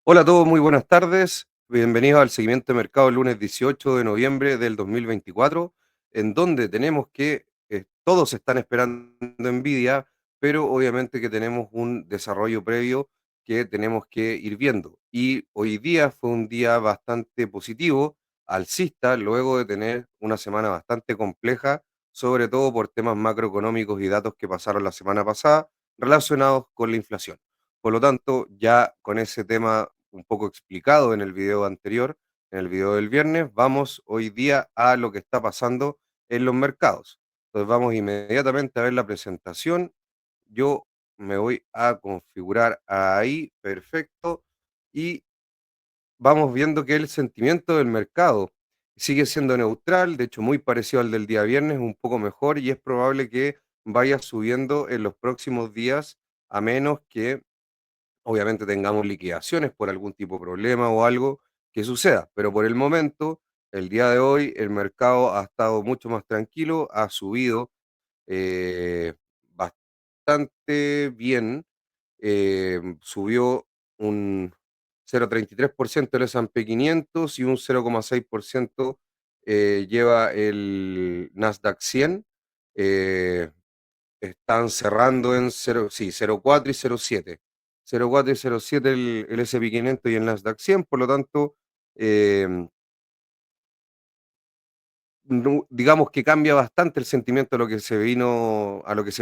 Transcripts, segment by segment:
Hola a todos, muy buenas tardes. Bienvenidos al seguimiento de mercado el lunes 18 de noviembre del 2024, en donde tenemos que todos están esperando Nvidia, pero obviamente que tenemos un desarrollo previo que tenemos que ir viendo. Y hoy día fue un día bastante positivo, alcista, luego de tener una semana bastante compleja, sobre todo por temas macroeconómicos y datos que pasaron la semana pasada relacionados con la inflación. Por lo tanto, ya con ese tema un poco explicado en el video anterior, en el video del viernes, vamos hoy día a lo que está pasando en los mercados. Entonces vamos inmediatamente a ver la presentación. Yo me voy a configurar ahí, perfecto, y vamos viendo que el sentimiento del mercado sigue siendo neutral, de hecho muy parecido al del día viernes, un poco mejor, y es probable que vaya subiendo en los próximos días, a menos que obviamente tengamos liquidaciones por algún tipo de problema o algo que suceda. Pero por el momento, el día de hoy, el mercado ha estado mucho más tranquilo, ha subido bastante bien, subió un 0,33% el S&P 500 y un 0,6% lleva el Nasdaq 100. eh, Están cerrando en 0, sí, 0,4 y 0,7. 0,4 y 0,7 el S&P 500 y el Nasdaq 100, por lo tanto, eh, digamos que cambia bastante el sentimiento a lo que se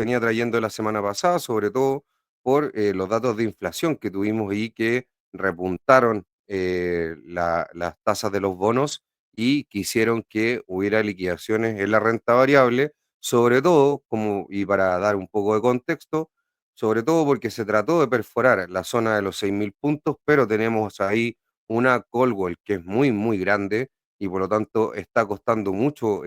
venía trayendo la semana pasada, sobre todo por los datos de inflación que tuvimos y que repuntaron las tasas de los bonos y que hicieron que hubiera liquidaciones en la renta variable, sobre todo, y para dar un poco de contexto, sobre todo porque se trató de perforar la zona de los 6.000 puntos, pero tenemos ahí una call wall que es muy, muy grande y por lo tanto está costando mucho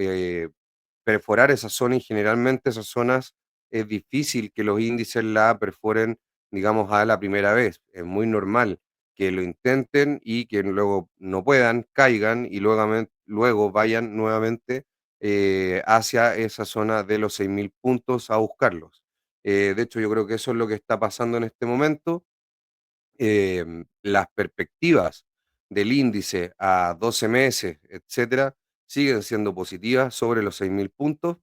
perforar esa zona y generalmente esas zonas es difícil que los índices la perforen, digamos, a la primera vez. Es muy normal que lo intenten y que luego no puedan, caigan y luego vayan nuevamente hacia esa zona de los 6.000 puntos a buscarlos. De hecho, yo creo que eso es lo que está pasando en este momento. Las perspectivas del índice a 12 meses, etcétera, siguen siendo positivas sobre los 6.000 puntos.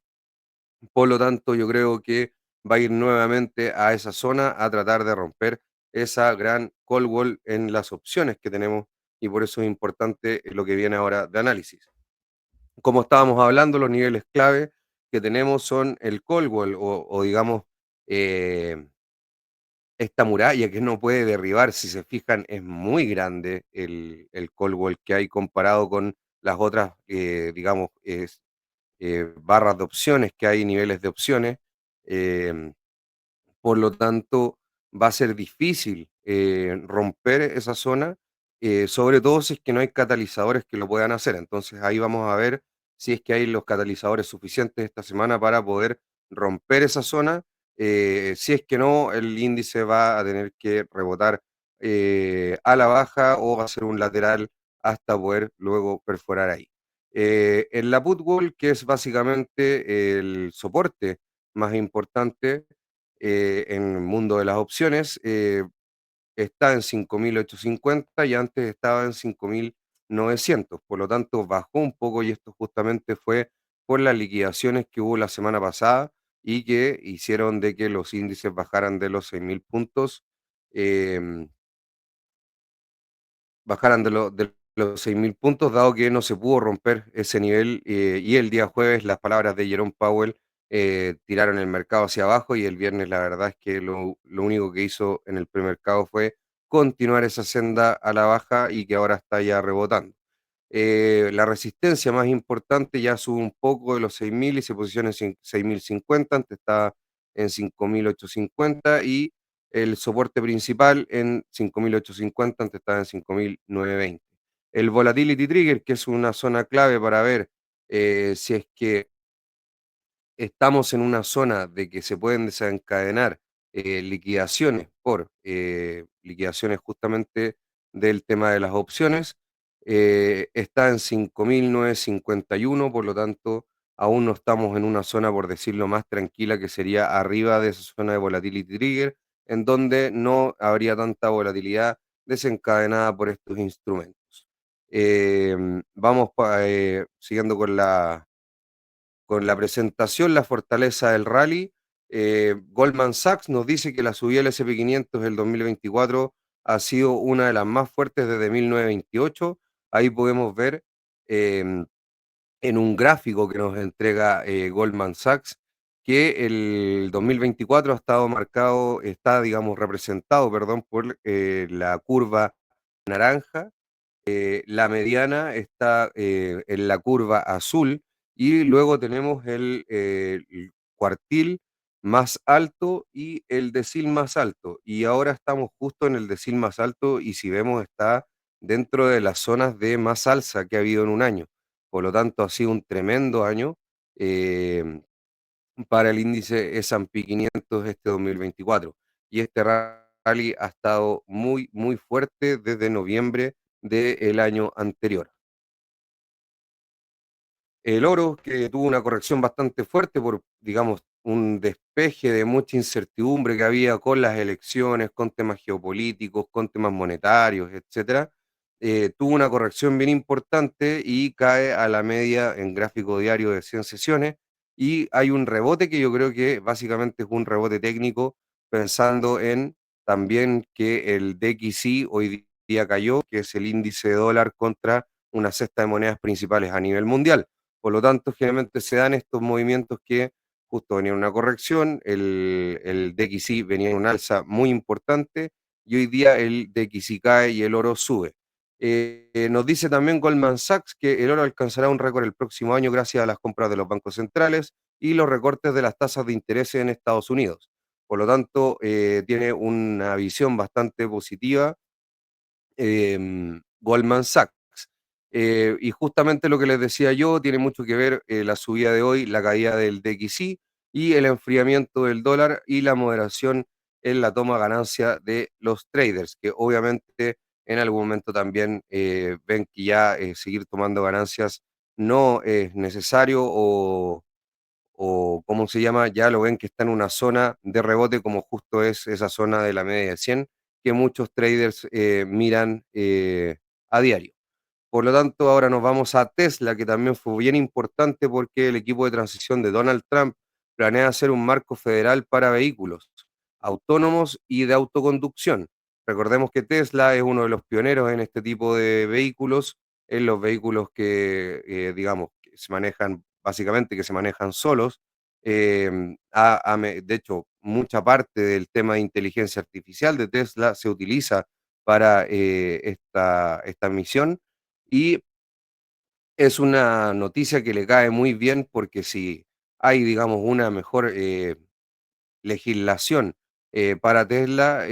Por lo tanto, yo creo que va a ir nuevamente a esa zona a tratar de romper esa gran call wall en las opciones que tenemos y por eso es importante lo que viene ahora de análisis. Como estábamos hablando, los niveles clave que tenemos son el call wall o digamos, eh, esta muralla que no puede derribar, si se fijan, es muy grande el cold wall que hay comparado con las otras, digamos, barras de opciones que hay, niveles de opciones. em, por lo tanto, va a ser difícil romper esa zona, sobre todo si es que no hay catalizadores que lo puedan hacer. Entonces ahí vamos a ver si es que hay los catalizadores suficientes esta semana para poder romper esa zona. Si es que no, el índice va a tener que rebotar a la baja o va a ser un lateral hasta poder luego perforar ahí. En la put wall, que es básicamente el soporte más importante, en el mundo de las opciones, está en 5.850 y antes estaba en 5.900. Por lo tanto, bajó un poco y esto justamente fue por las liquidaciones que hubo la semana pasada y que hicieron de que los índices bajaran de los 6.000 puntos. em, Bajaran de los 6.000 puntos, dado que no se pudo romper ese nivel y el día jueves las palabras de Jerome Powell tiraron el mercado hacia abajo y el viernes la verdad es que lo único que hizo en el premercado fue continuar esa senda a la baja y que ahora está ya rebotando. La resistencia más importante ya sube un poco de los 6.000 y se posiciona en 6.050, antes estaba en 5.850 y el soporte principal en 5.850, antes estaba en 5.920. El Volatility Trigger, que es una zona clave para ver si es que estamos en una zona de que se pueden desencadenar liquidaciones por liquidaciones justamente del tema de las opciones. Está en 5.951, por lo tanto, aún no estamos en una zona, por decirlo más tranquila, que sería arriba de esa zona de volatility trigger, en donde no habría tanta volatilidad desencadenada por estos instrumentos. Siguiendo con la presentación, la fortaleza del rally. Goldman Sachs nos dice que la subida del SP500 del 2024 ha sido una de las más fuertes desde 1928. Ahí podemos ver em, en un gráfico que nos entrega Goldman Sachs que el 2024 ha estado marcado, está, digamos, representado, perdón, por la curva naranja. La mediana está en la curva azul y luego tenemos el cuartil más alto y el decil más alto. Y ahora estamos justo en el decil más alto y si vemos está dentro de las zonas de más alza que ha habido en un año. Por lo tanto, ha sido un tremendo año eh, para el índice S&P 500 este 2024. Y este rally ha estado muy, muy fuerte desde noviembre del año anterior. El oro, que tuvo una corrección bastante fuerte por, digamos, un despeje de mucha incertidumbre que había con las elecciones, con temas geopolíticos, con temas monetarios, etcétera, tuvo una corrección bien importante y cae a la media en gráfico diario de 100 sesiones. Y hay un rebote que yo creo que básicamente es un rebote técnico, pensando en también que el DXY hoy día cayó, que es el índice de dólar contra una cesta de monedas principales a nivel mundial. Por lo tanto, generalmente se dan estos movimientos que justo venía una corrección, el DXY venía en un alza muy importante y hoy día el DXY cae y el oro sube. Nos dice también Goldman Sachs que el oro alcanzará un récord el próximo año gracias a las compras de los bancos centrales y los recortes de las tasas de interés en Estados Unidos. Por lo tanto, tiene una visión bastante positiva Goldman Sachs. Y justamente lo que les decía yo tiene mucho que ver la subida de hoy, la caída del DXY y el enfriamiento del dólar y la moderación en la toma de ganancia de los traders, que obviamente en algún momento también ven que ya seguir tomando ganancias no es necesario o ¿cómo se llama? Ya lo ven que está en una zona de rebote como justo es esa zona de la media de 100 que muchos traders miran a diario. Por lo tanto, ahora nos vamos a Tesla, que también fue bien importante porque el equipo de transición de Donald Trump planea hacer un marco federal para vehículos autónomos y de autoconducción. Recordemos que Tesla es uno de los pioneros en este tipo de vehículos, en los vehículos digamos, que se manejan, básicamente que se manejan solos. De hecho, mucha parte del tema de inteligencia artificial de Tesla se utiliza para esta misión y es una noticia que le cae muy bien porque si hay, digamos, una mejor legislación para Tesla,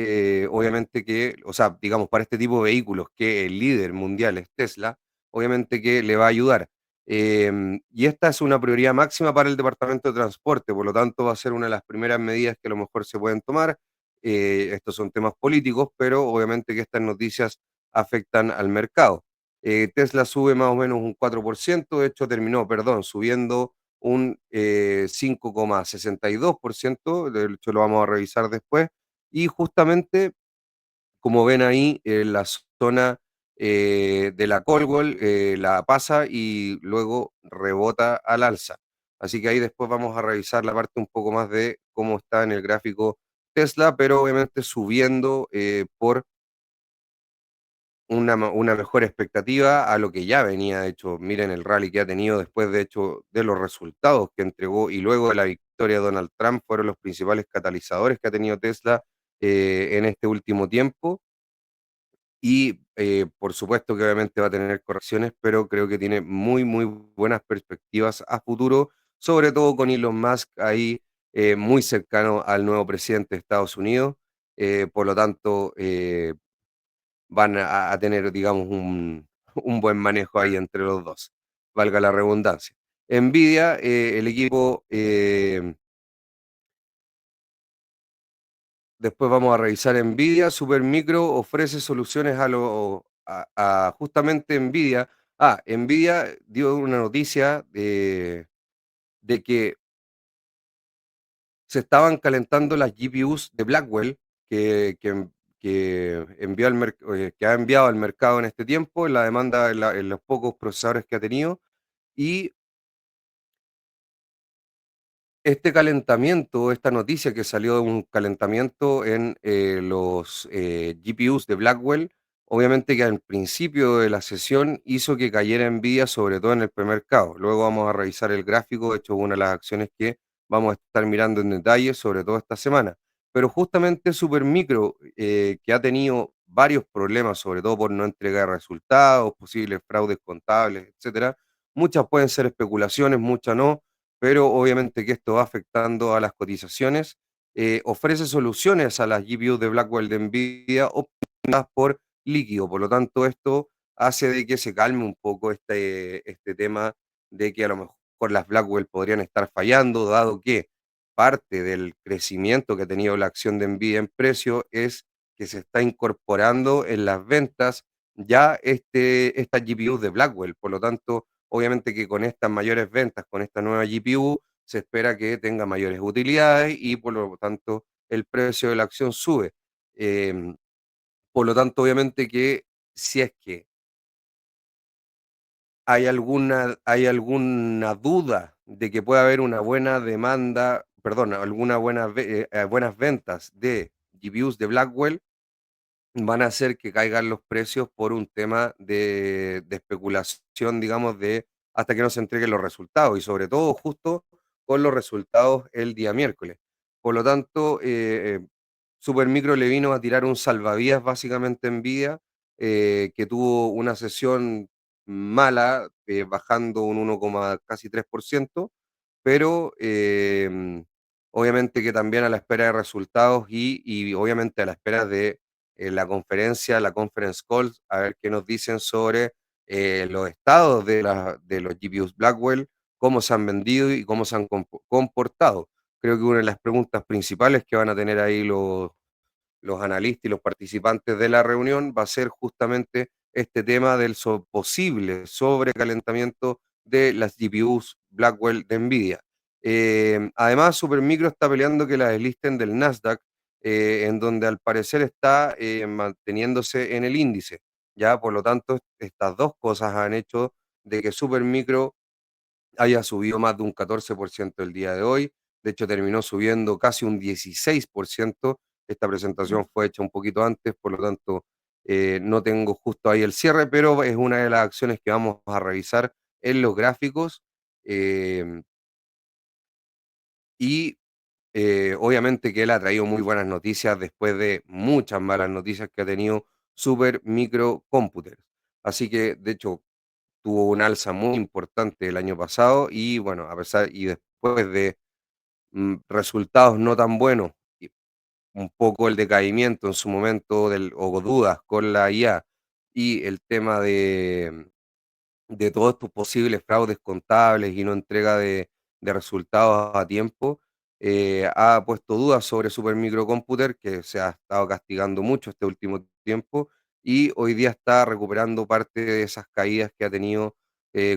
obviamente que, o sea, digamos, para este tipo de vehículos que el líder mundial es Tesla, obviamente que le va a ayudar. Y esta es una prioridad máxima para el Departamento de Transporte, por lo tanto va a ser una de las primeras medidas que a lo mejor se pueden tomar. Estos son temas políticos, pero obviamente que estas noticias afectan al mercado. Tesla sube más o menos un 4%, de hecho terminó, perdón, subiendo un 5,62%, de hecho lo vamos a revisar después, y justamente, como ven ahí, la zona de la Coldwell la pasa y luego rebota al alza. Así que ahí después vamos a revisar la parte un poco más de cómo está en el gráfico Tesla, pero obviamente subiendo por una mejor expectativa a lo que ya venía, de hecho, miren el rally que ha tenido después, de hecho, de los resultados que entregó y luego de la victoria de Donald Trump, fueron los principales catalizadores que ha tenido Tesla en este último tiempo. Y por supuesto que obviamente va a tener correcciones, pero creo que tiene muy, muy buenas perspectivas a futuro, sobre todo con Elon Musk ahí muy cercano al nuevo presidente de Estados Unidos. Por lo tanto, van a tener, digamos, un buen manejo ahí entre los dos, valga la redundancia. Nvidia, el equipo, después vamos a revisar Nvidia, Supermicro ofrece soluciones justamente Nvidia. Nvidia dio una noticia de que se estaban calentando las GPUs de Blackwell, que que ha enviado al mercado en este tiempo, en la demanda, en los pocos procesadores que ha tenido, y este calentamiento, esta noticia que salió de un calentamiento en los GPUs de Blackwell, obviamente que al principio de la sesión hizo que cayera Nvidia, sobre todo en el premercado. Luego vamos a revisar el gráfico, de hecho, una de las acciones que vamos a estar mirando en detalle, sobre todo esta semana. Pero justamente Supermicro, que ha tenido varios problemas, sobre todo por no entregar resultados, posibles fraudes contables, etcétera. Muchas pueden ser especulaciones, muchas no, pero obviamente que esto va afectando a las cotizaciones. Ofrece soluciones a las GPUs de Blackwell de NVIDIA optimizadas por líquido, por lo tanto esto hace de que se calme un poco este tema de que a lo mejor las Blackwell podrían estar fallando, dado que parte del crecimiento que ha tenido la acción de NVIDIA en precio es que se está incorporando en las ventas ya estas GPUs de Blackwell, por lo tanto obviamente que con estas mayores ventas, con esta nueva GPU, se espera que tenga mayores utilidades y por lo tanto el precio de la acción sube. Em, por lo tanto, obviamente que si es que hay alguna duda de que pueda haber una buena demanda, perdón, buenas ventas de GPUs de Blackwell, van a hacer que caigan los precios por un tema de especulación, digamos, de hasta que no se entreguen los resultados y sobre todo justo con los resultados el día miércoles. Por lo tanto, Supermicro le vino a tirar un salvavidas básicamente en Nvidia, que tuvo una sesión mala, bajando un 1, casi 3%, pero obviamente que también a la espera de resultados y obviamente a la espera de la conferencia, la conference call, a ver qué nos dicen sobre los estados de los GPUs Blackwell, cómo se han vendido y cómo se han comportado. Creo que una de las preguntas principales que van a tener ahí los analistas y los participantes de la reunión va a ser justamente este tema del posible sobrecalentamiento de las GPUs Blackwell de Nvidia. Además, Supermicro está peleando que la deslisten del Nasdaq, en donde al parecer está manteniéndose en el índice. Ya, por lo tanto, estas dos cosas han hecho de que Supermicro haya subido más de un 14% el día de hoy. De hecho, terminó subiendo casi un 16%. Esta presentación fue hecha un poquito antes, por lo tanto, no tengo justo ahí el cierre, pero es una de las acciones que vamos a revisar en los gráficos. eh, y obviamente que él ha traído muy buenas noticias después de muchas malas noticias que ha tenido Super Micro Computer. Así que, de hecho, tuvo un alza muy importante el año pasado y bueno, a pesar y después de resultados no tan buenos, y un poco el decaimiento en su momento o dudas con la IA y el tema de todos estos posibles fraudes contables y no entrega de resultados a tiempo, ha puesto dudas sobre Supermicrocomputer, que se ha estado castigando mucho este último tiempo, y hoy día está recuperando parte de esas caídas que ha tenido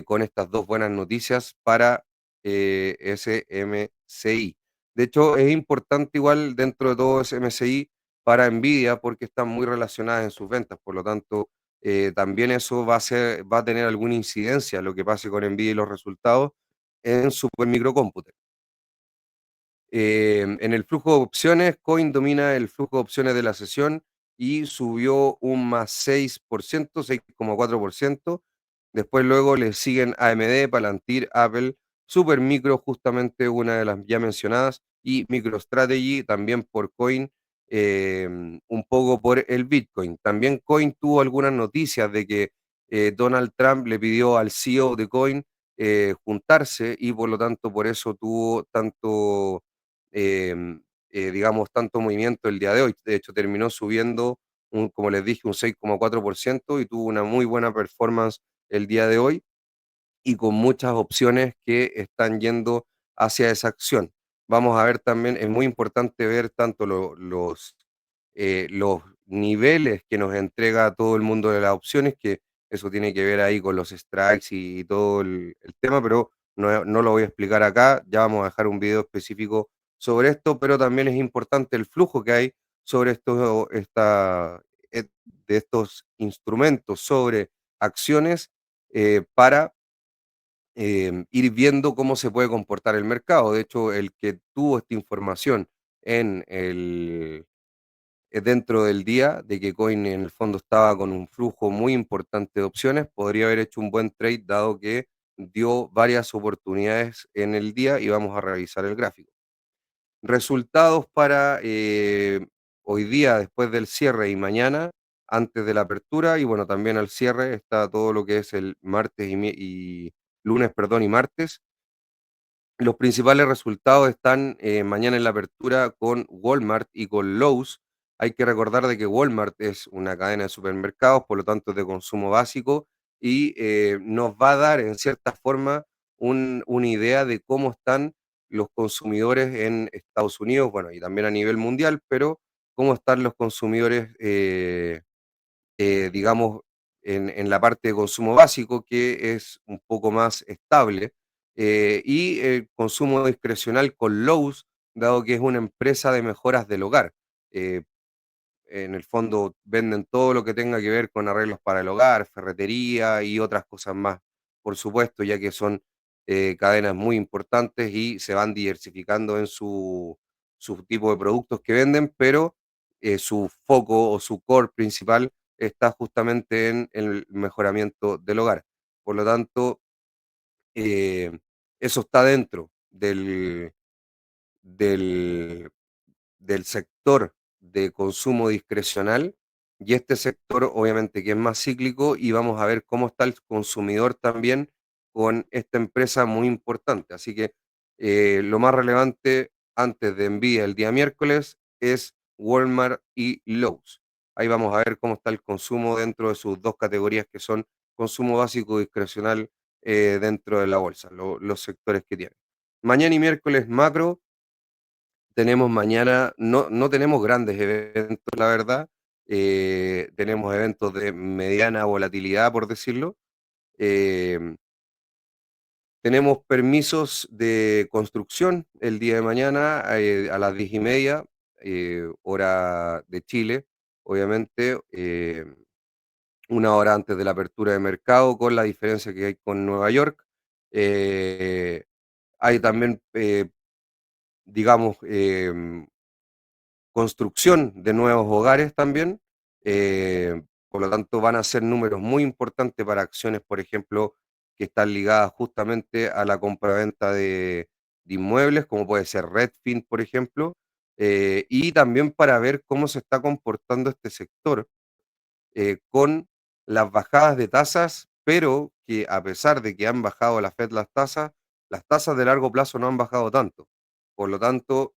con estas dos buenas noticias para SMCI. De hecho, es importante igual dentro de todo ese MSI para Nvidia porque están muy relacionadas en sus ventas, por lo tanto, también eso va a tener alguna incidencia lo que pase con Nvidia y los resultados en Supermicrocomputer. En el flujo de opciones, Coin domina el flujo de opciones de la sesión y subió un más 6%, 6,4%. Después luego le siguen AMD, Palantir, Apple, Supermicro, justamente una de las ya mencionadas, y MicroStrategy también por Coin, un poco por el Bitcoin. También Coin tuvo algunas noticias de que Donald Trump le pidió al CEO de Coin juntarse y por lo tanto por eso tuvo digamos, tanto movimiento el día de hoy. De hecho, terminó subiendo, como les dije, un 6,4% y tuvo una muy buena performance el día de hoy y con muchas opciones que están yendo hacia esa acción. Vamos a ver también, es muy importante ver tanto los niveles que nos entrega todo el mundo de las opciones, que eso tiene que ver ahí con los strikes y todo el tema, pero no lo voy a explicar acá, ya vamos a dejar un video específico sobre esto, pero también es importante el flujo que hay sobre de estos instrumentos, sobre acciones para ir viendo cómo se puede comportar el mercado. De hecho, el que tuvo esta información en dentro del día de que Coin en el fondo estaba con un flujo muy importante de opciones, podría haber hecho un buen trade dado que dio varias oportunidades en el día y vamos a revisar el gráfico. Resultados para hoy día después del cierre y mañana antes de la apertura y bueno, también al cierre está todo lo que es el martes y lunes, perdón, y martes. Los principales resultados están mañana en la apertura con Walmart y con Lowe's. Hay que recordar de que Walmart es una cadena de supermercados, por lo tanto es de consumo básico y nos va a dar en cierta forma una idea de cómo están los consumidores en Estados Unidos, bueno, y también a nivel mundial, pero cómo están los consumidores digamos, en la parte de consumo básico, que es un poco más estable, y el consumo discrecional con Lowe's, dado que es una empresa de mejoras del hogar. Eh, en el fondo venden todo lo que tenga que ver con arreglos para el hogar, ferretería y otras cosas más, por supuesto, ya que son cadenas muy importantes y se van diversificando en su tipo de productos que venden, pero su foco o su core principal está justamente en el mejoramiento del hogar. Por lo tanto, eh, eso está dentro del del sector de consumo discrecional y este sector obviamente que es más cíclico y vamos a ver cómo está el consumidor también con esta empresa muy importante. Así que lo más relevante antes de Nvidia el día miércoles es Walmart y Lowe's. Ahí vamos a ver cómo está el consumo dentro de sus dos categorías que son consumo básico y discrecional dentro de la bolsa, los sectores que tienen. Mañana y miércoles macro, tenemos mañana, no tenemos grandes eventos, la verdad. Tenemos eventos de mediana volatilidad, por decirlo. Eh, tenemos permisos de construcción el día de mañana a las 10:30, hora de Chile, obviamente, una hora antes de la apertura de mercado, con la diferencia que hay con Nueva York. Hay también, digamos, construcción de nuevos hogares también. Por lo tanto, van a ser números muy importantes para acciones, por ejemplo, que están ligadas justamente a la compraventa de inmuebles, como puede ser Redfin, por ejemplo, y también para ver cómo se está comportando este sector con las bajadas de tasas, pero que a pesar de que han bajado la Fed las tasas de largo plazo no han bajado tanto. Por lo tanto,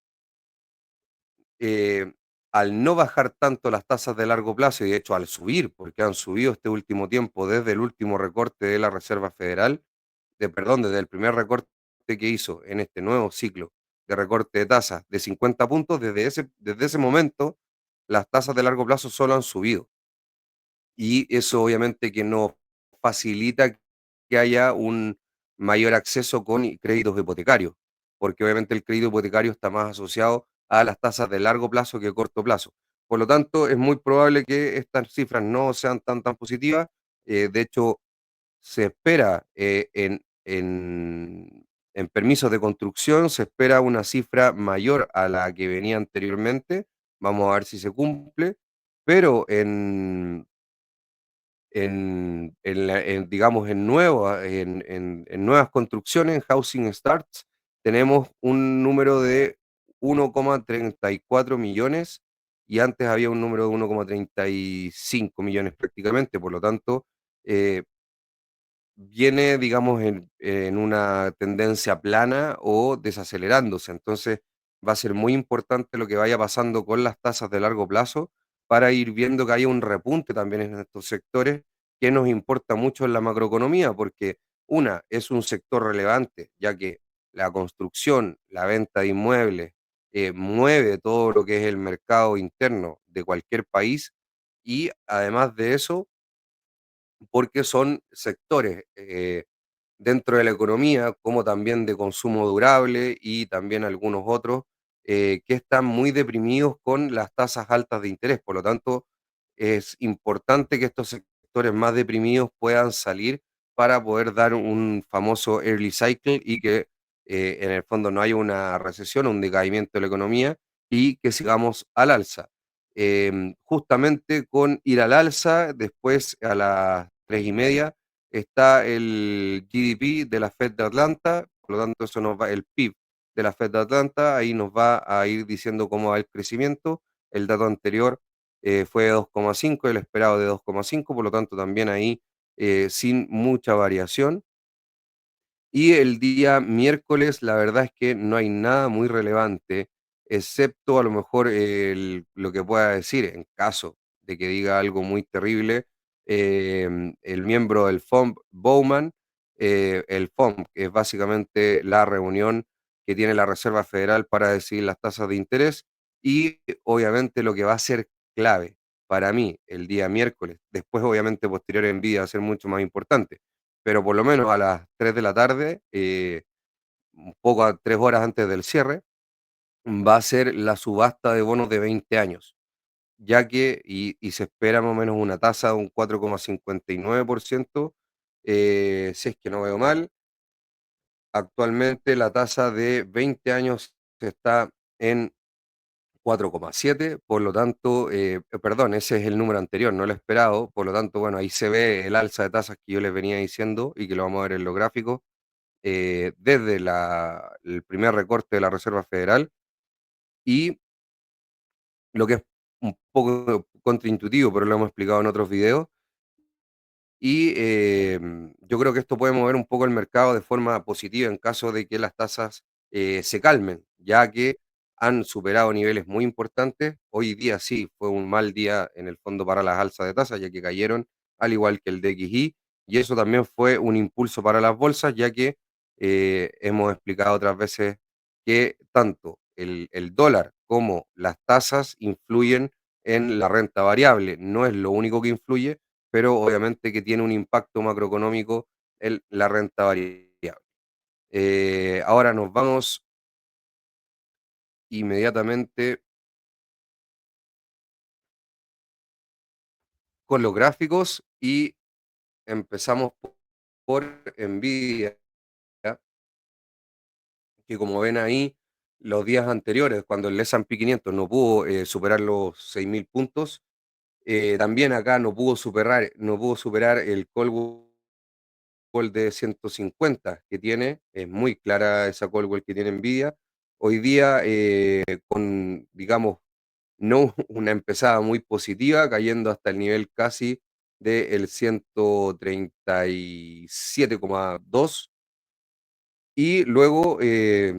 eh, al no bajar tanto las tasas de largo plazo y de hecho al subir, porque han subido este último tiempo desde el último recorte de la Reserva Federal, perdón, desde el primer recorte que hizo en este nuevo ciclo de recorte de tasas de 50 puntos, desde ese momento las tasas de largo plazo solo han subido y eso obviamente que no facilita que haya un mayor acceso con créditos hipotecarios, porque obviamente el crédito hipotecario está más asociado a las tasas de largo plazo que de corto plazo. Por lo tanto, es muy probable que estas cifras no sean tan positivas. De hecho, se espera en permisos de construcción, se espera una cifra mayor a la que venía anteriormente. Vamos a ver si se cumple, pero digamos, en nuevas construcciones, en housing starts, tenemos un número de 1,34 millones y antes había un número de 1,35 millones prácticamente, por lo tanto, eh, viene, digamos, en una tendencia plana o desacelerándose. Entonces, va a ser muy importante lo que vaya pasando con las tasas de largo plazo para ir viendo que haya un repunte también en estos sectores que nos importa mucho en la macroeconomía, porque una, es un sector relevante, ya que la construcción, la venta de inmuebles, mueve todo lo que es el mercado interno de cualquier país y además de eso, porque son sectores dentro de la economía, como también de consumo durable y también algunos otros, que están muy deprimidos con las tasas altas de interés. Por lo tanto, es importante que estos sectores más deprimidos puedan salir para poder dar un famoso early cycle y que en el fondo no haya una recesión, un decaimiento de la economía y que sigamos al alza. Justamente con ir al alza, después a las 3:30 está el GDP de la Fed de Atlanta, por lo tanto eso nos va, el PIB de la Fed de Atlanta, ahí nos va a ir diciendo cómo va el crecimiento. El dato anterior fue de 2,5, el esperado de 2,5, por lo tanto también ahí sin mucha variación. Y el día miércoles, la verdad es que no hay nada muy relevante, excepto a lo mejor lo que pueda decir en caso de que diga algo muy terrible, el miembro del FOMC, Bowman, el FOMC es básicamente la reunión que tiene la Reserva Federal para decidir las tasas de interés y obviamente lo que va a ser clave para mí el día miércoles, después obviamente posterior en día va a ser mucho más importante, pero por lo menos a las 3 de la tarde, un poco a 3 horas antes del cierre, va a ser la subasta de bonos de 20 años, ya que y se espera más o menos una tasa de un 4,59%, si es que no veo mal. Actualmente la tasa de 20 años está en 4,7, por lo tanto, perdón, ese es el número anterior, no el esperado, por lo tanto, bueno, ahí se ve el alza de tasas que yo les venía diciendo y que lo vamos a ver en los gráficos desde el primer recorte de la Reserva Federal y lo que es un poco contraintuitivo, pero lo hemos explicado en otros videos, y yo creo que esto puede mover un poco el mercado de forma positiva en caso de que las tasas se calmen, ya que han superado niveles muy importantes. Hoy día sí fue un mal día en el fondo para las alzas de tasas, ya que cayeron, al igual que el DXY, y eso también fue un impulso para las bolsas, ya que hemos explicado otras veces que tanto el dólar como las tasas influyen en la renta variable. No es lo único que influye, pero obviamente que tiene un impacto macroeconómico en la renta variable. Ahora nos vamos inmediatamente con los gráficos y empezamos por Nvidia, que como ven ahí, los días anteriores, cuando el S&P 500 no pudo superar los 6.000 puntos, también acá no pudo superar el call de 150 que tiene, es muy clara esa call wall que tiene Nvidia. Hoy día, con, digamos, no una empezada muy positiva, cayendo hasta el nivel casi del 137,2 y luego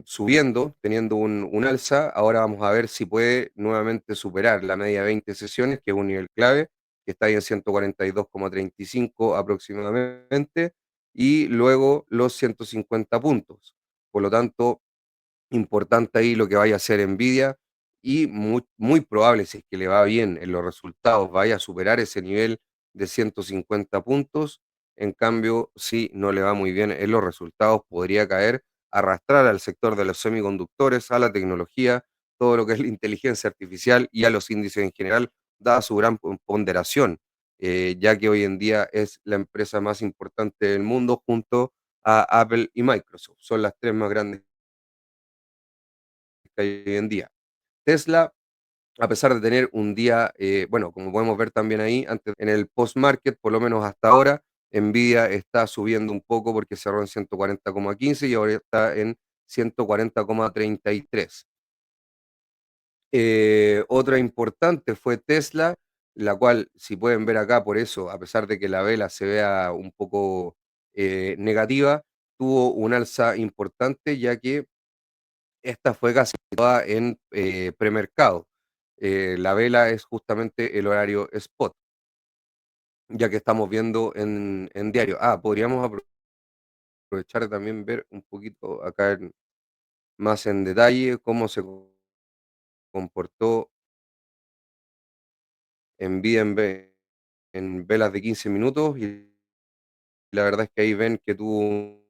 subiendo, teniendo un alza. Ahora vamos a ver si puede nuevamente superar la media de 20 sesiones, que es un nivel clave, que está ahí en 142,35 aproximadamente, y luego los 150 puntos. Por lo tanto, importante ahí lo que vaya a hacer Nvidia y muy, muy probable, si es que le va bien en los resultados, vaya a superar ese nivel de 150 puntos. En cambio, si no le va muy bien en los resultados, podría caer, arrastrar al sector de los semiconductores, a la tecnología, todo lo que es la inteligencia artificial y a los índices en general, dada su gran ponderación, ya que hoy en día es la empresa más importante del mundo junto a Apple y Microsoft. Son las tres más grandes que hay hoy en día. Tesla, a pesar de tener un día, bueno, como podemos ver también ahí, antes en el post-market, por lo menos hasta ahora, Nvidia está subiendo un poco porque cerró en 140,15 y ahora está en 140,33. Otra importante fue Tesla, la cual, si pueden ver acá, por eso, a pesar de que la vela se vea un poco negativa, tuvo un alza importante, ya que esta fue casi toda en premercado. La vela es justamente el horario spot, ya que estamos viendo en diario. Podríamos aprovechar de también ver un poquito acá más en detalle cómo se comportó en velas de 15 minutos y la verdad es que ahí ven que tuvo un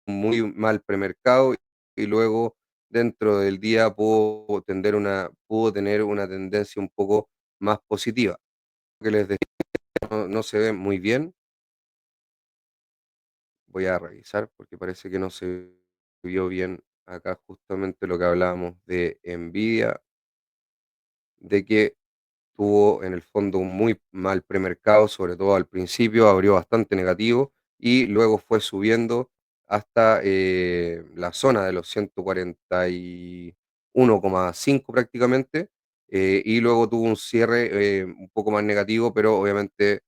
muy mal premercado y luego dentro del día pudo tener una tendencia un poco más positiva. Que les decía, no se ve muy bien. Voy a revisar porque parece que no se vio bien acá justamente lo que hablábamos de Nvidia, de que tuvo en el fondo un muy mal premercado, sobre todo al principio, abrió bastante negativo y luego fue subiendo hasta la zona de los 141,5 prácticamente, y luego tuvo un cierre un poco más negativo, pero obviamente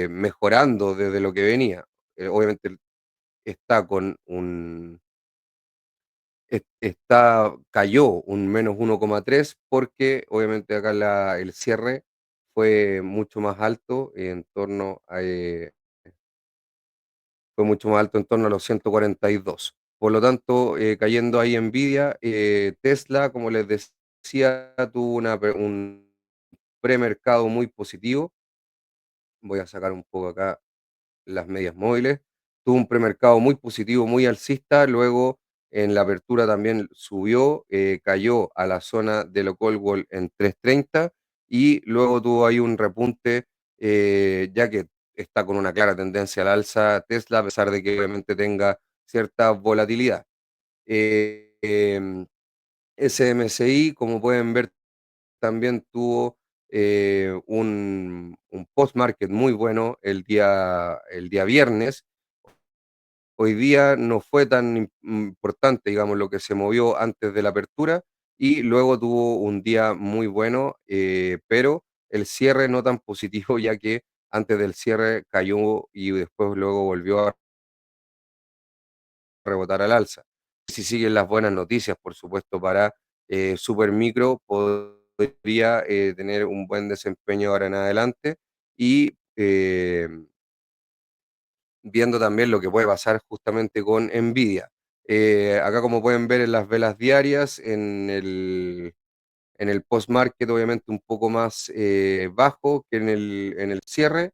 mejorando desde lo que venía. Obviamente está con un cayó un -1,3 porque obviamente acá el cierre fue mucho más alto, fue mucho más alto en torno a los 142. Por lo tanto, cayendo ahí Nvidia, Tesla, como les decía, tuvo un premercado muy positivo. Voy a sacar un poco acá las medias móviles. Tuvo un premercado muy positivo, muy alcista, luego en la apertura también subió, cayó a la zona de lo Coldwell en 330 y luego tuvo ahí un repunte, ya que está con una clara tendencia al alza Tesla, a pesar de que obviamente tenga cierta volatilidad. SMSI, como pueden ver, también tuvo un post-market muy bueno el día viernes. Hoy día no fue tan importante, digamos, lo que se movió antes de la apertura y luego tuvo un día muy bueno, pero el cierre no tan positivo, ya que antes del cierre cayó y después luego volvió a rebotar al alza. Si siguen las buenas noticias, por supuesto, para Supermicro, podría tener un buen desempeño ahora en adelante y viendo también lo que puede pasar justamente con Nvidia. Acá como pueden ver en las velas diarias, en el post-market obviamente un poco más bajo que en el cierre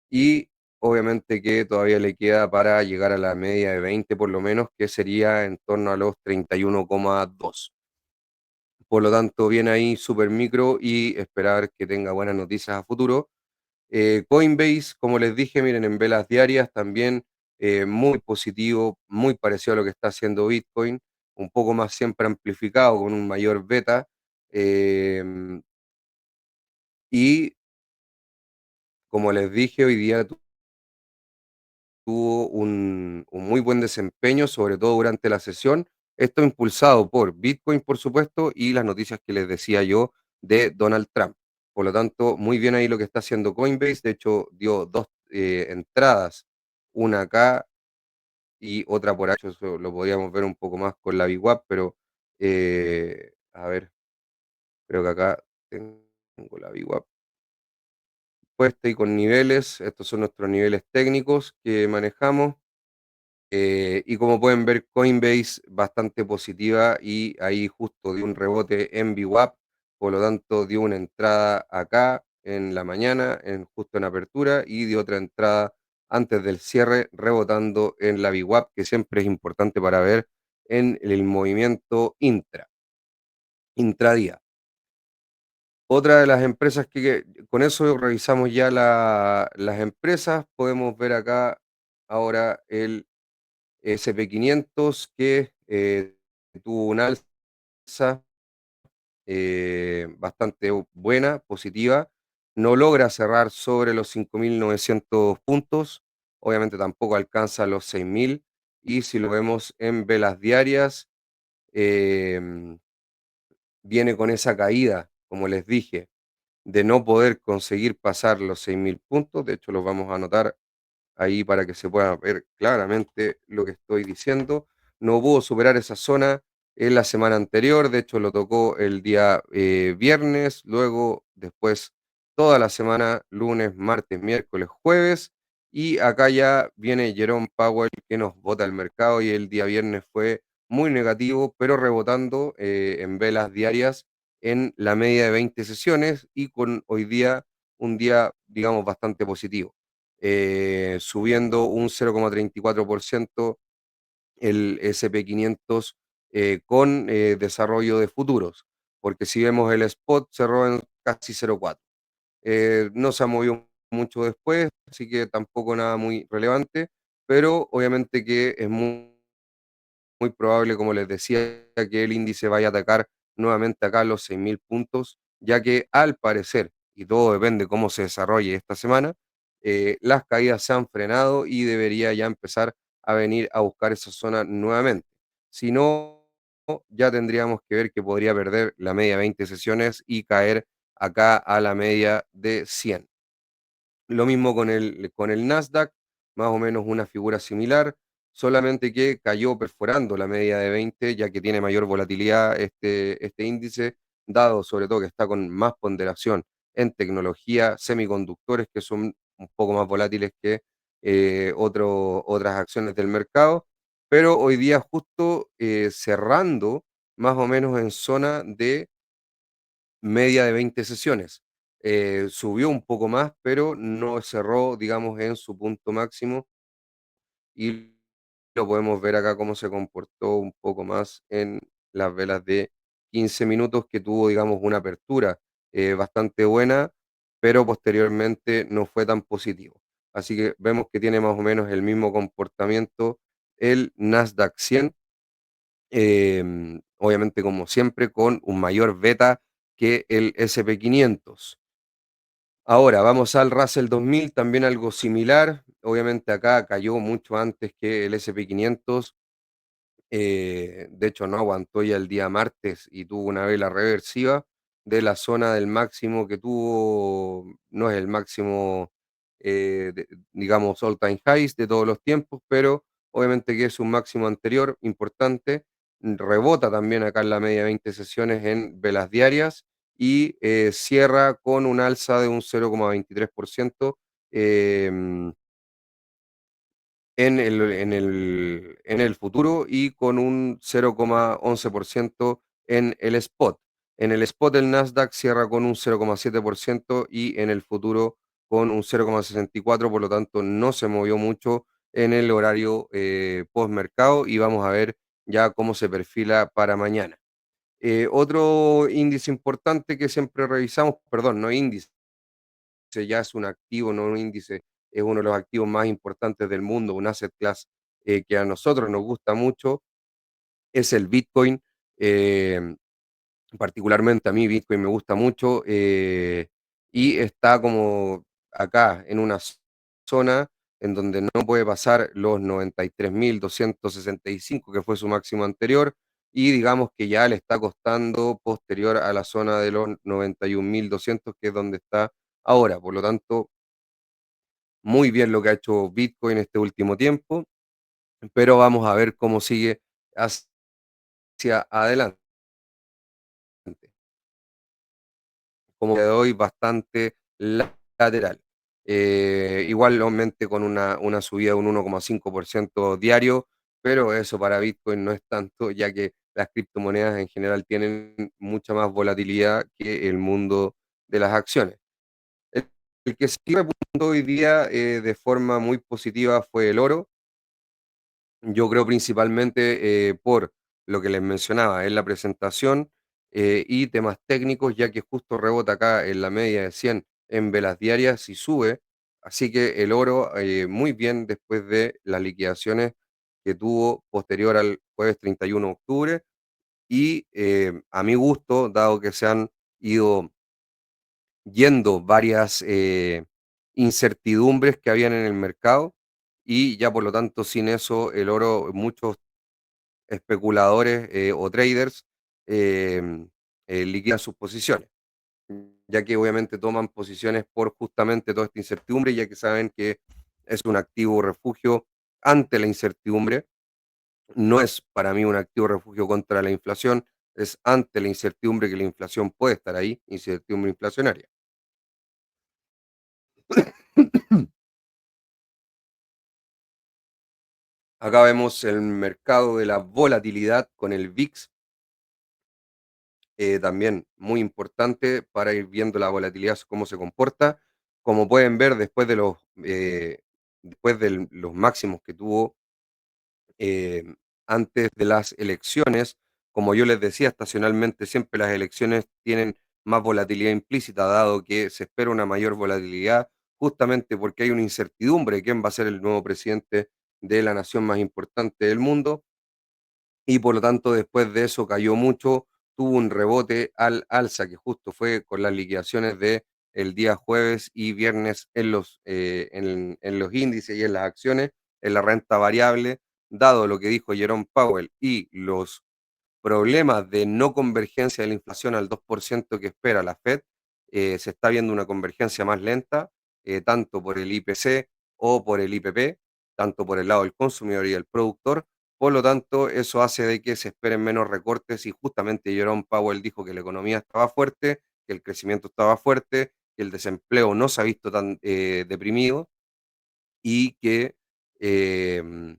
y obviamente que todavía le queda para llegar a la media de 20 por lo menos, que sería en torno a los 31,2. Por lo tanto, viene ahí Supermicro y esperar que tenga buenas noticias a futuro. Coinbase, como les dije, miren, en velas diarias también muy positivo, muy parecido a lo que está haciendo Bitcoin, un poco más siempre amplificado con un mayor beta. eh, y como les dije, hoy día tuvo un muy buen desempeño, sobre todo durante la sesión. Esto impulsado por Bitcoin, por supuesto, y las noticias que les decía yo de Donald Trump. Por lo tanto, muy bien ahí lo que está haciendo Coinbase. De hecho, dio dos entradas, una acá y otra por ahí. Eso lo podíamos ver un poco más con la VWAP, pero a ver, creo que acá tengo la VWAP puesta y con niveles. Estos son nuestros niveles técnicos que manejamos. Y como pueden ver, Coinbase bastante positiva y ahí justo dio un rebote en VWAP, por lo tanto dio una entrada acá en la mañana, justo en apertura, y dio otra entrada antes del cierre, rebotando en la VWAP, que siempre es importante para ver en el movimiento intradía. Otra de las empresas con eso revisamos ya las empresas, podemos ver acá ahora el SP500 que tuvo una alza bastante buena, positiva, no logra cerrar sobre los 5.900 puntos, obviamente tampoco alcanza los 6.000 y si lo vemos en velas diarias, em, viene con esa caída, como les dije, de no poder conseguir pasar los 6.000 puntos, de hecho los vamos a anotar ahí para que se pueda ver claramente lo que estoy diciendo. No pudo superar esa zona en la semana anterior, de hecho lo tocó el día viernes, luego después toda la semana, lunes, martes, miércoles, jueves, y acá ya viene Jerome Powell que nos bota el mercado y el día viernes fue muy negativo, pero rebotando en velas diarias en la media de 20 sesiones y con hoy día un día, digamos, bastante positivo subiendo un 0,34% el SP500 con desarrollo de futuros, porque si vemos el spot cerró en casi 0,4. No se ha movido mucho después, así que tampoco nada muy relevante, pero obviamente que es muy probable, como les decía, que el índice vaya a atacar nuevamente acá los 6.000 puntos, ya que al parecer, y todo depende cómo se desarrolle esta semana, las caídas se han frenado y debería ya empezar a venir a buscar esa zona nuevamente. Si no, ya tendríamos que ver que podría perder la media 20 sesiones y caer acá a la media de 100. Lo mismo con el Nasdaq, más o menos una figura similar, solamente que cayó perforando la media de 20, ya que tiene mayor volatilidad este índice, dado sobre todo que está con más ponderación en tecnología, semiconductores, que son un poco más volátiles que otras acciones del mercado, pero hoy día justo cerrando más o menos en zona de media de 20 sesiones. Subió un poco más, pero no cerró, digamos, en su punto máximo y lo podemos ver acá cómo se comportó un poco más en las velas de 15 minutos que tuvo, digamos, una apertura bastante buena, pero posteriormente no fue tan positivo. Así que vemos que tiene más o menos el mismo comportamiento el Nasdaq 100, obviamente como siempre con un mayor beta que el SP 500. Ahora vamos al Russell 2000, también algo similar. Obviamente acá cayó mucho antes que el SP 500. De hecho, no aguantó ya el día martes y tuvo una vela reversiva de la zona del máximo que tuvo, no es el máximo, digamos, all time highs de todos los tiempos, pero obviamente que es un máximo anterior importante. Rebota también acá en la media 20 sesiones en velas diarias y cierra con un alza de un 0,23%. em, en el futuro y con un 0,11% en el spot. En el spot el Nasdaq cierra con un 0,7% y en el futuro con un 0,64%, por lo tanto no se movió mucho en el horario postmercado y vamos a ver ya cómo se perfila para mañana. Otro índice importante que siempre revisamos, perdón, no índice, ya es un activo, no un índice, es uno de los activos más importantes del mundo, un asset class que a nosotros nos gusta mucho, es el Bitcoin. eh, Particularmente a mí Bitcoin me gusta mucho y está como acá en una zona en donde no puede pasar los 93.265 que fue su máximo anterior, y digamos que ya le está costando posterior a la zona de los 91.200 que es donde está ahora. Por lo tanto, muy bien lo que ha hecho Bitcoin este último tiempo, pero vamos a ver cómo sigue hacia adelante. Como de hoy, bastante lateral. Igualmente con una subida de un 1,5% diario, pero eso para Bitcoin no es tanto, ya que las criptomonedas en general tienen mucha más volatilidad que el mundo de las acciones. El, el que sí repuntó hoy día de forma muy positiva fue el oro. Yo creo principalmente por lo que les mencionaba en la presentación y temas técnicos, ya que justo rebota acá en la media de 100 en velas diarias y sube. Así que el oro muy bien después de las liquidaciones que tuvo posterior al jueves 31 de octubre. Y a mi gusto, dado que se han ido yendo varias incertidumbres que habían en el mercado, y ya por lo tanto sin eso el oro, muchos especuladores o traders liquidan sus posiciones, ya que obviamente toman posiciones por justamente toda esta incertidumbre, ya que saben que es un activo refugio ante la incertidumbre. No es para mí un activo refugio contra la inflación, es ante la incertidumbre que la inflación puede estar ahí, incertidumbre inflacionaria. Acá vemos el mercado de la volatilidad con el VIX, también muy importante para ir viendo la volatilidad, cómo se comporta. Como pueden ver, después de los máximos que tuvo antes de las elecciones. Como yo les decía, estacionalmente siempre las elecciones tienen más volatilidad implícita, dado que se espera una mayor volatilidad, justamente porque hay una incertidumbre de quién va a ser el nuevo presidente de la nación más importante del mundo, y por lo tanto después de eso cayó mucho, tuvo un rebote al alza, que justo fue con las liquidaciones de el día jueves y viernes en los índices y en las acciones, en la renta variable, dado lo que dijo Jerome Powell y los problemas de no convergencia de la inflación al 2% que espera la Fed, se está viendo una convergencia más lenta, tanto por el IPC o por el IPP, tanto por el lado del consumidor y del productor. Por lo tanto, eso hace de que se esperen menos recortes y justamente Jerome Powell dijo que la economía estaba fuerte, que el crecimiento estaba fuerte, que el desempleo no se ha visto tan deprimido y eh,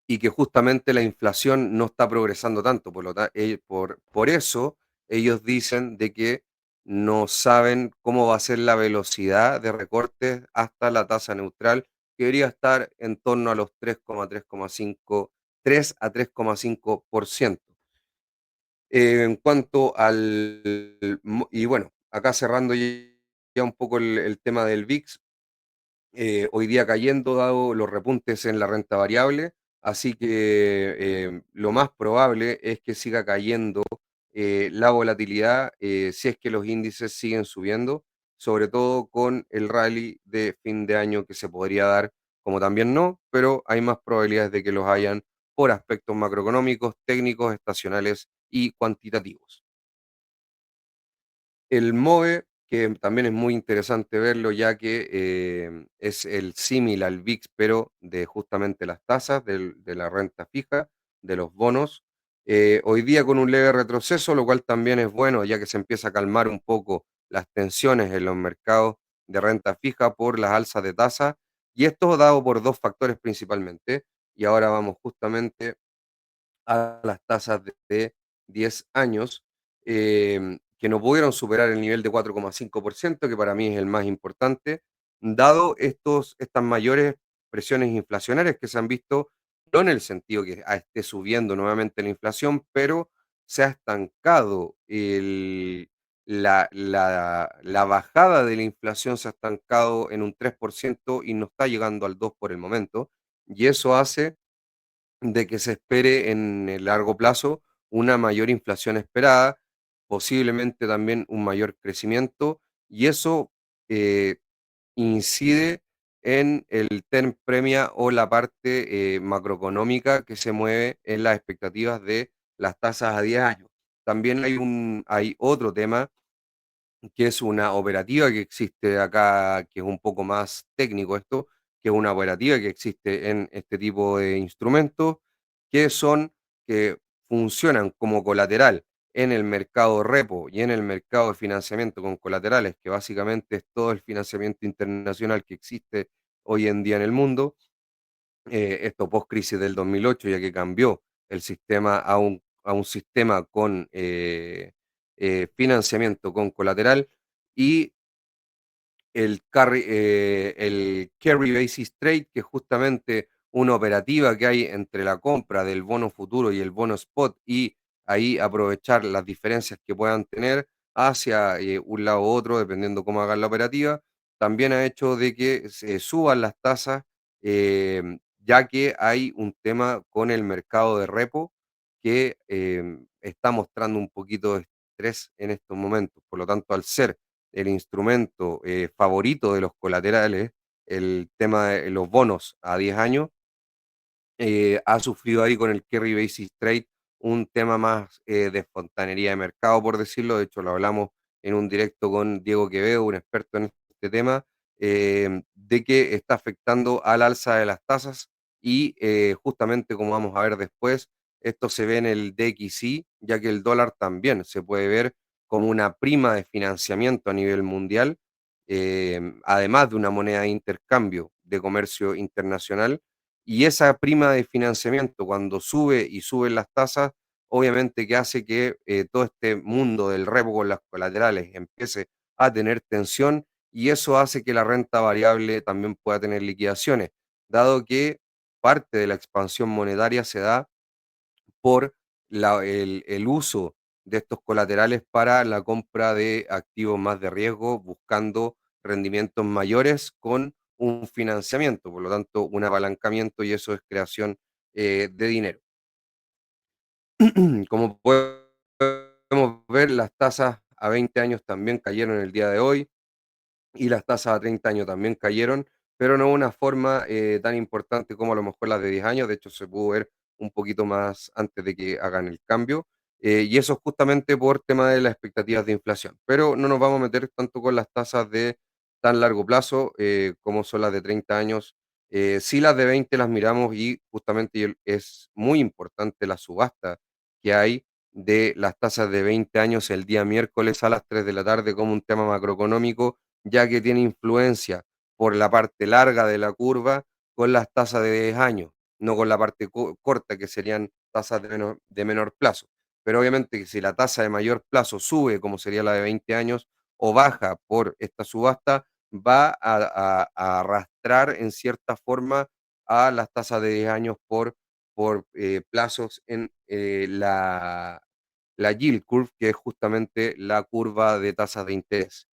que justamente la inflación no está progresando tanto. Por eso ellos dicen de que no saben cómo va a ser la velocidad de recortes hasta la tasa neutral, que debería estar en torno a los 3,5%. En cuanto y bueno, acá cerrando ya un poco el tema del VIX, hoy día cayendo dado los repuntes en la renta variable, así que lo más probable es que siga cayendo la volatilidad si es que los índices siguen subiendo, sobre todo con el rally de fin de año que se podría dar, como también no, pero hay más probabilidades de que los hayan por aspectos macroeconómicos, técnicos, estacionales y cuantitativos. El MOVE, que también es muy interesante verlo, ya que es el símil al VIX, pero de justamente las tasas de la renta fija, de los bonos. Hoy día con un leve retroceso, lo cual también es bueno, ya que se empieza a calmar un poco las tensiones en los mercados de renta fija por las alzas de tasa, y esto dado por dos factores principalmente. Y ahora vamos justamente a las tasas de 10 años, que no pudieron superar el nivel de 4,5%, que para mí es el más importante, dado estas mayores presiones inflacionarias que se han visto, no en el sentido que esté subiendo nuevamente la inflación, pero se ha estancado la bajada de la inflación, se ha estancado en un 3% y no está llegando al 2% por el momento, y eso hace de que se espere en el largo plazo una mayor inflación esperada, posiblemente también un mayor crecimiento, y eso eh, incide en el term premia o la parte macroeconómica que se mueve en las expectativas de las tasas a 10 años. También hay otro tema que es una operativa que existe acá, que es un poco más técnico esto, que es una operativa que existe en este tipo de instrumentos, que son, que funcionan como colateral en el mercado repo y en el mercado de financiamiento con colaterales, que básicamente es todo el financiamiento internacional que existe hoy en día en el mundo, esto post-crisis del 2008, ya que cambió el sistema a un sistema con financiamiento con colateral, y el Carry Basis Trade, que es justamente una operativa que hay entre la compra del bono futuro y el bono spot, y ahí aprovechar las diferencias que puedan tener hacia un lado u otro, dependiendo cómo hagan la operativa, también ha hecho de que se suban las tasas, ya que hay un tema con el mercado de repo que está mostrando un poquito de estrés en estos momentos. Por lo tanto, al ser el instrumento favorito de los colaterales, el tema de los bonos a 10 años, ha sufrido ahí con el Carry Basis Trade un tema más de espontaneidad de mercado, por decirlo. De hecho, lo hablamos en un directo con Diego Quevedo, un experto en este tema, de que está afectando al alza de las tasas y justamente como vamos a ver después, esto se ve en el DXY, ya que el dólar también se puede ver como una prima de financiamiento a nivel mundial, además de una moneda de intercambio de comercio internacional, y esa prima de financiamiento, cuando sube y suben las tasas, obviamente que hace que todo este mundo del repo con las colaterales empiece a tener tensión, y eso hace que la renta variable también pueda tener liquidaciones, dado que parte de la expansión monetaria se da por el uso de estos colaterales para la compra de activos más de riesgo, buscando rendimientos mayores con un financiamiento, por lo tanto, un apalancamiento y eso es creación de dinero. Como podemos ver, las tasas a 20 años también cayeron el día de hoy y las tasas a 30 años también cayeron, pero no de una forma tan importante como a lo mejor las de 10 años, de hecho se pudo ver un poquito más antes de que hagan el cambio, y eso es justamente por tema de las expectativas de inflación, pero no nos vamos a meter tanto con las tasas de tan largo plazo como son las de 30 años. Sí, las de 20 las miramos y justamente es muy importante la subasta que hay de las tasas de 20 años el día miércoles a las 3 de la tarde como un tema macroeconómico, ya que tiene influencia por la parte larga de la curva con las tasas de 10 años, no con la parte corta, que serían tasas de menor plazo. Pero obviamente que si la tasa de mayor plazo sube, como sería la de 20 años, o baja por esta subasta, va a arrastrar en cierta forma a las tasas de 10 años por plazos en la yield curve, que es justamente la curva de tasas de interés.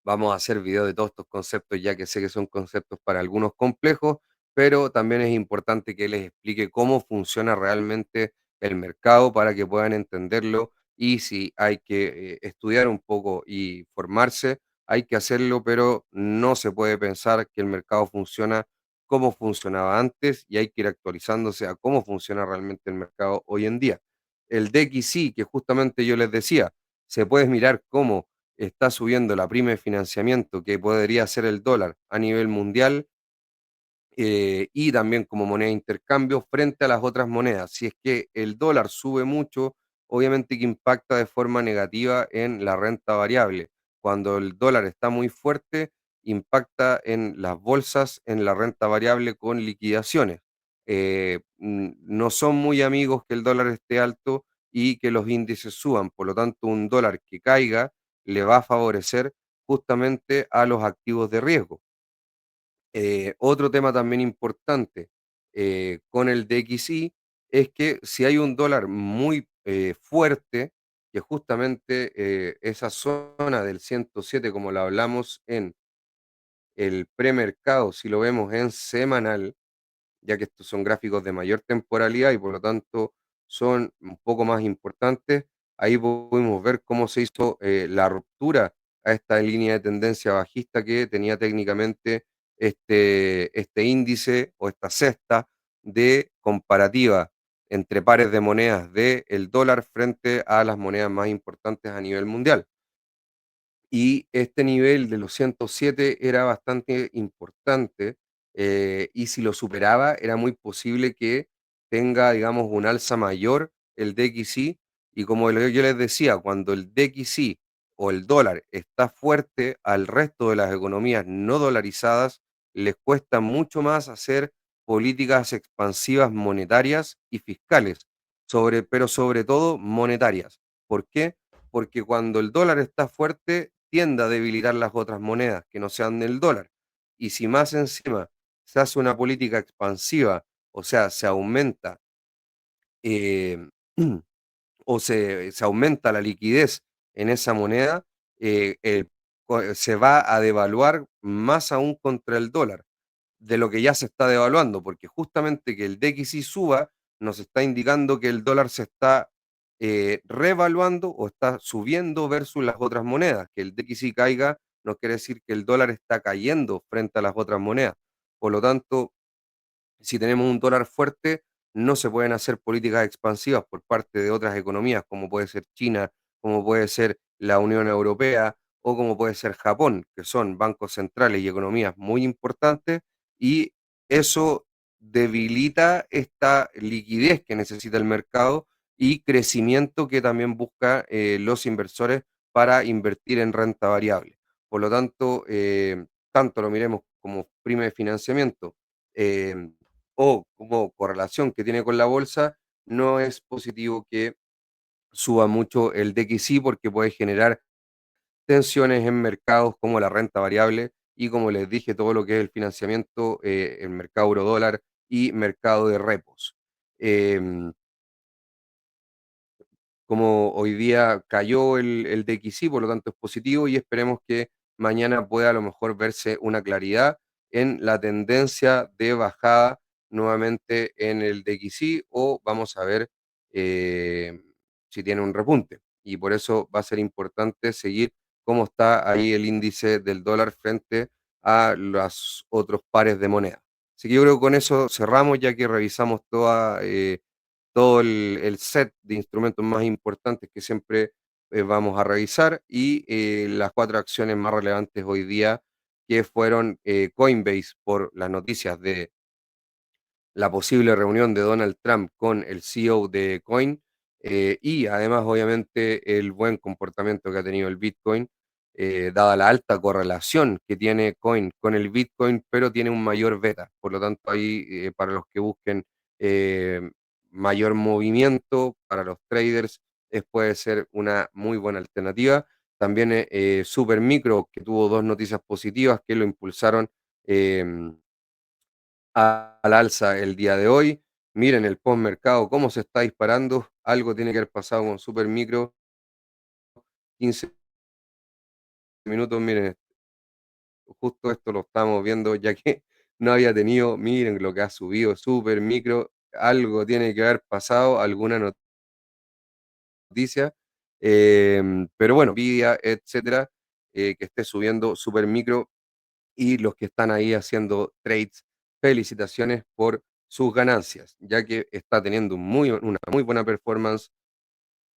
Vamos a hacer video de todos estos conceptos, ya que sé que son conceptos para algunos complejos, pero también es importante que les explique cómo funciona realmente el mercado para que puedan entenderlo y si hay que estudiar un poco y formarse, hay que hacerlo, pero no se puede pensar que el mercado funciona como funcionaba antes y hay que ir actualizándose a cómo funciona realmente el mercado hoy en día. El DXY, que justamente yo les decía, se puede mirar cómo está subiendo la prima de financiamiento que podría ser el dólar a nivel mundial y también como moneda de intercambio frente a las otras monedas. Si es que el dólar sube mucho, obviamente que impacta de forma negativa en la renta variable. Cuando el dólar está muy fuerte, impacta en las bolsas, en la renta variable con liquidaciones. No son muy amigos que el dólar esté alto y que los índices suban. Por lo tanto, un dólar que caiga le va a favorecer justamente a los activos de riesgo. Otro tema también importante con el DXY es que si hay un dólar muy fuerte, que justamente esa zona del 107, como la hablamos en el premercado, si lo vemos en semanal, ya que estos son gráficos de mayor temporalidad y por lo tanto son un poco más importantes. Ahí pudimos ver cómo se hizo la ruptura a esta línea de tendencia bajista que tenía técnicamente este índice o esta cesta de comparativa entre pares de monedas del dólar frente a las monedas más importantes a nivel mundial. Y este nivel de los 107 era bastante importante, y si lo superaba, era muy posible que tenga, digamos, un alza mayor el DXY. Y como yo les decía, cuando el DXY o el dólar está fuerte, al resto de las economías no dolarizadas les cuesta mucho más hacer políticas expansivas monetarias y fiscales, pero sobre todo monetarias. ¿Por qué? Porque cuando el dólar está fuerte, tiende a debilitar las otras monedas que no sean del dólar. Y si más encima se hace una política expansiva, o sea, se aumenta eh, se aumenta la liquidez en esa moneda, se va a devaluar más aún contra el dólar de lo que ya se está devaluando, porque justamente que el DXY suba nos está indicando que el dólar se está revaluando o está subiendo versus las otras monedas. Que el DXY caiga no quiere decir que el dólar está cayendo frente a las otras monedas. Por lo tanto, si tenemos un dólar fuerte, no se pueden hacer políticas expansivas por parte de otras economías, como puede ser China, como puede ser la Unión Europea o como puede ser Japón, que son bancos centrales y economías muy importantes, y eso debilita esta liquidez que necesita el mercado y crecimiento que también busca los inversores para invertir en renta variable. Por lo tanto, tanto lo miremos como prima de financiamiento, eh, o como correlación que tiene con la bolsa, no es positivo que suba mucho el DXY porque puede generar tensiones en mercados como la renta variable y como les dije, todo lo que es el financiamiento, el mercado euro dólar y mercado de repos. Em, como hoy día cayó el DXY, por lo tanto es positivo y esperemos que mañana pueda a lo mejor verse una claridad en la tendencia de bajada nuevamente en el DXY o vamos a ver eh, si tiene un repunte. Y por eso va a ser importante seguir cómo está ahí el índice del dólar frente a los otros pares de moneda. Así que yo creo que con eso cerramos ya que revisamos todo el set de instrumentos más importantes que siempre vamos a revisar y las cuatro acciones más relevantes hoy día que fueron Coinbase por las noticias de la posible reunión de Donald Trump con el CEO de Coin y además obviamente el buen comportamiento que ha tenido el Bitcoin, dada la alta correlación que tiene Coin con el Bitcoin, pero tiene un mayor beta. Por lo tanto, ahí para los que busquen eh, mayor movimiento, para los traders, puede ser una muy buena alternativa. También Supermicro, que tuvo dos noticias positivas que lo impulsaron. Al alza el día de hoy. Miren el postmercado, cómo se está disparando. Algo tiene que haber pasado con Supermicro. 15 minutos, miren, justo esto lo estamos viendo, ya que no había tenido, miren lo que ha subido Supermicro. Algo tiene que haber pasado, alguna noticia. Pero bueno, Nvidia, etcétera, que esté subiendo Supermicro y los que están ahí haciendo trades, felicitaciones por sus ganancias, ya que está teniendo una muy buena performance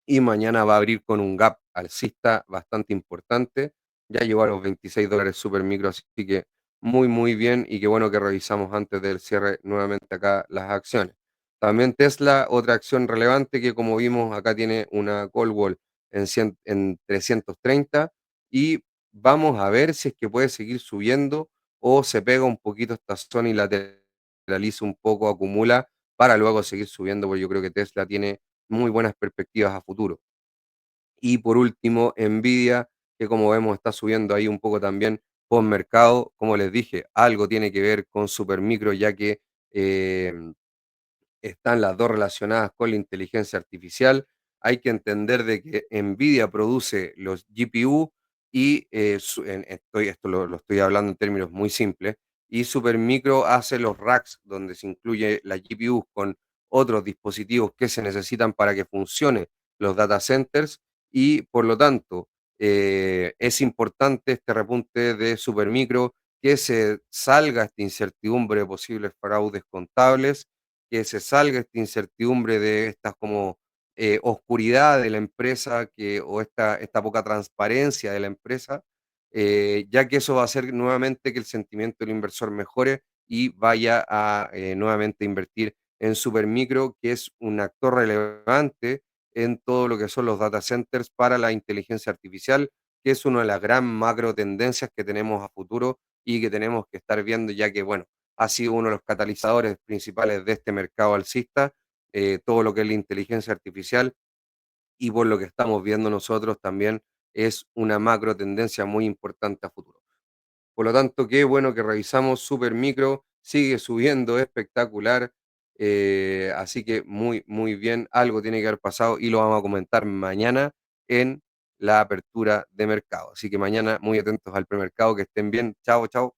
y mañana va a abrir con un gap alcista bastante importante. Ya llegó a los $26 super micro, así que muy bien y qué bueno que revisamos antes del cierre nuevamente acá las acciones. También Tesla, otra acción relevante que como vimos acá tiene una call wall en 330 y vamos a ver si es que puede seguir subiendo o se pega un poquito esta zona y lateraliza un poco, acumula para luego seguir subiendo, porque yo creo que Tesla tiene muy buenas perspectivas a futuro. Y por último, Nvidia, que como vemos está subiendo ahí un poco también por mercado. Como les dije, algo tiene que ver con Supermicro, ya que eh, están las dos relacionadas con la inteligencia artificial. Hay que entender de que Nvidia produce los GPU y esto lo estoy hablando en términos muy simples, y Supermicro hace los racks donde se incluye la GPU con otros dispositivos que se necesitan para que funcione los data centers y por lo tanto es importante este repunte de Supermicro, que se salga esta incertidumbre de posibles fraudes contables, que se salga esta incertidumbre de estas como oscuridad de la empresa o esta poca transparencia de la empresa, ya que eso va a hacer nuevamente que el sentimiento del inversor mejore y vaya a nuevamente invertir en Supermicro, que es un actor relevante en todo lo que son los data centers para la inteligencia artificial, que es una de las gran macro tendencias que tenemos a futuro y que tenemos que estar viendo, ya que, bueno, ha sido uno de los catalizadores principales de este mercado alcista, todo lo que es la inteligencia artificial y por lo que estamos viendo nosotros también es una macro tendencia muy importante a futuro. Por lo tanto, qué bueno que revisamos Supermicro, sigue subiendo espectacular, así que muy bien, algo tiene que haber pasado y lo vamos a comentar mañana en la apertura de mercado. Así que mañana muy atentos al premercado, que estén bien, chao, chao.